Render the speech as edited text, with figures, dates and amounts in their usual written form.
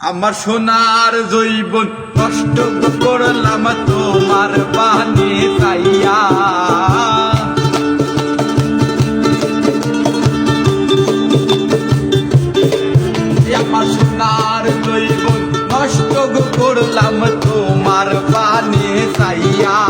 আমার সোনার জৈবন কষ্ট করলাম তোমার পানে চাইয়া। আমার সোনার জৈবন নষ্ট করলাম তোমার পানে চাইয়া।